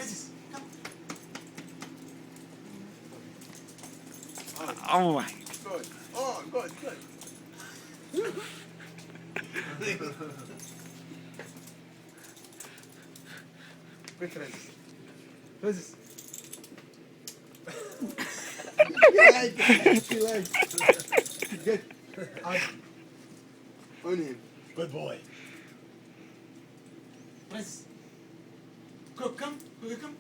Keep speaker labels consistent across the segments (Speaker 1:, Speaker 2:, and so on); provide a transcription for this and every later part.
Speaker 1: Francis, come.
Speaker 2: Oh my.
Speaker 1: Good. Oh, good, good. Good, Francis. Francis. She likes. Good. On him.
Speaker 3: Good boy.
Speaker 1: Francis. Cook, come. Cook, come.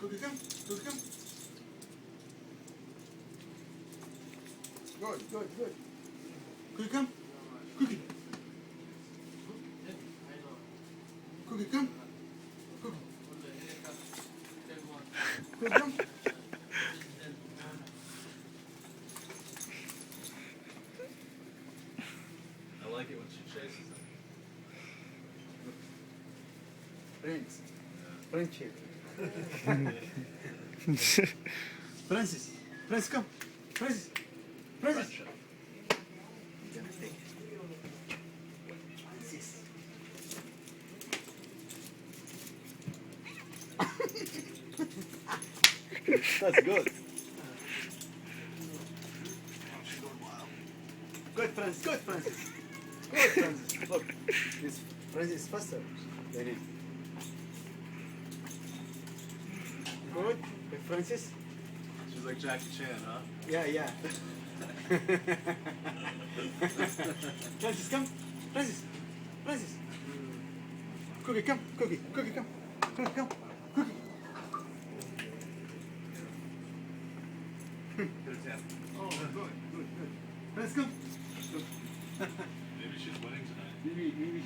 Speaker 1: Cookie, come. Cookie, come. Good, good, good. Cookie, come. Cookie. Cookie, come. Cookie. Cookie, come.
Speaker 3: I like it when she chases him.
Speaker 1: Friends. Friendship. Francis. Francis, come. Francis. Francis.
Speaker 3: Friendship.
Speaker 1: That's good. Good, Francis. Good, Francis. Good, Francis. Look, this Francis is faster than him. Good. Good, Francis.
Speaker 3: She's like Jackie Chan, huh?
Speaker 1: Yeah, yeah. Francis, come. Francis. Francis. Cookie, come. Cookie. Cookie, come. Cookie, come. Cookie.
Speaker 3: Good attempt.
Speaker 1: Oh, good, good, good. Francis, come.
Speaker 3: Maybe she's winning tonight.
Speaker 1: Maybe